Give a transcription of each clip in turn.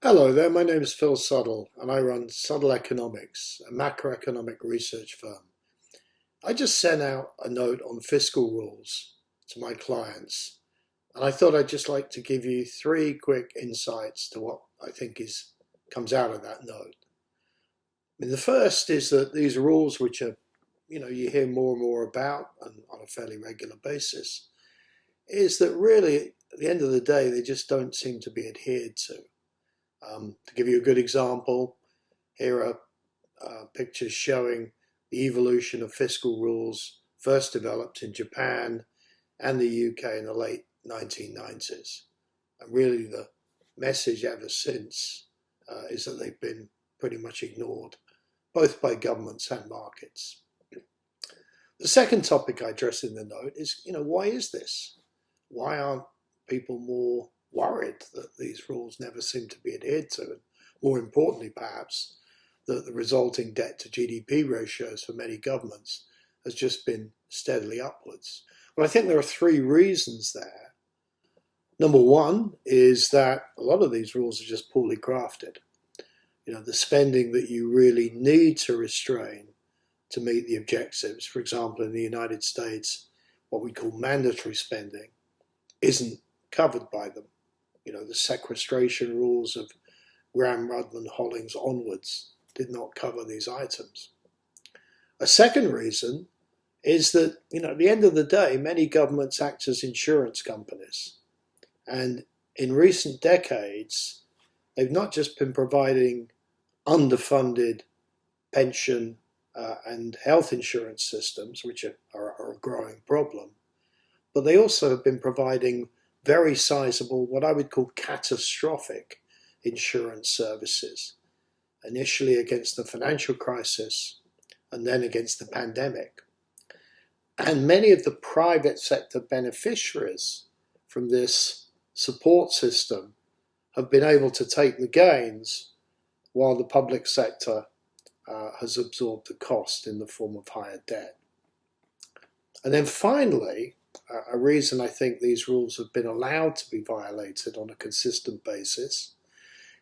Hello there, my name is Phil Suddle and I run Suddle Economics, a macroeconomic research firm. I just sent out a note on fiscal rules to my clients and I thought I'd just like to give you three quick insights to what I think comes out of that note. The first is that these rules, which are, you hear more and more about and on a fairly regular basis, is that really at the end of the day they just don't seem to be adhered to. To give you a good example, here are pictures showing the evolution of fiscal rules first developed in Japan and the UK in the late 1990s. And really the message ever since is that they've been pretty much ignored, both by governments and markets. The second topic I address in the note is, why is this? Why aren't people more worried that these rules never seem to be adhered to? And more importantly, perhaps, that the resulting debt to GDP ratios for many governments has just been steadily upwards. Well, I think there are three reasons there. Number one is that a lot of these rules are just poorly crafted. The spending that you really need to restrain to meet the objectives, for example, in the United States, what we call mandatory spending, isn't covered by them. The sequestration rules of Graham, Rudman, Hollings onwards did not cover these items. A second reason is that, at the end of the day, many governments act as insurance companies. And in recent decades, they've not just been providing underfunded pension and health insurance systems, which are a growing problem, but they also have been providing very sizable, what I would call catastrophic insurance services, initially against the financial crisis and then against the pandemic. And many of the private sector beneficiaries from this support system have been able to take the gains while the public sector has absorbed the cost in the form of higher debt. And then finally, a reason I think these rules have been allowed to be violated on a consistent basis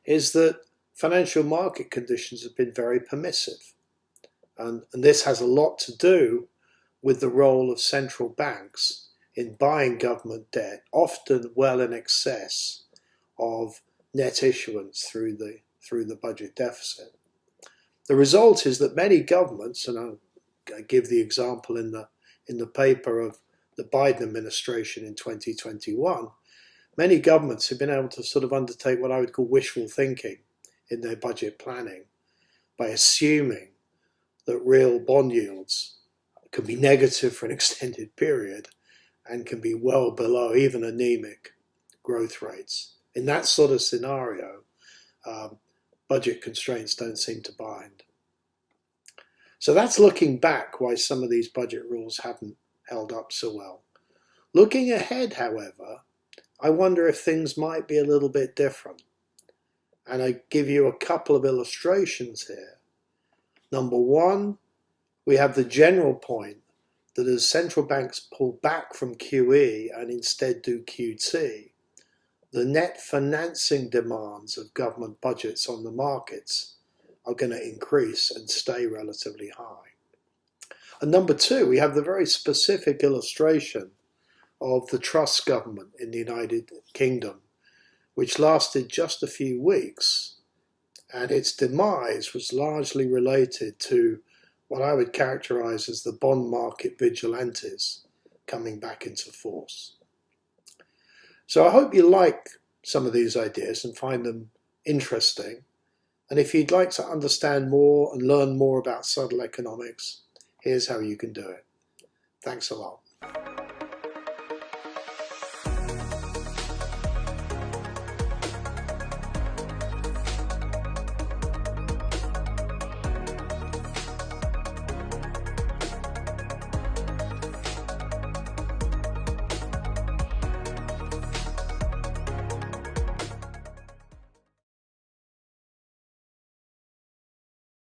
is that financial market conditions have been very permissive. And this has a lot to do with the role of central banks in buying government debt, often well in excess of net issuance through the budget deficit. The result is that many governments, and I give the example in the paper of the Biden administration in 2021, many governments have been able to sort of undertake what I would call wishful thinking in their budget planning by assuming that real bond yields can be negative for an extended period and can be well below even anemic growth rates. In that sort of scenario, budget constraints don't seem to bind. So that's looking back why some of these budget rules haven't held up so well. Looking ahead, however, I wonder if things might be a little bit different. And I give you a couple of illustrations here. Number one, we have the general point that as central banks pull back from QE and instead do QT, the net financing demands of government budgets on the markets are going to increase and stay relatively high. And number two, we have the very specific illustration of the Truss government in the United Kingdom, which lasted just a few weeks, and its demise was largely related to what I would characterize as the bond market vigilantes coming back into force. So I hope you like some of these ideas and find them interesting. And if you'd like to understand more and learn more about Suddle economics, here's how you can do it. Thanks a lot.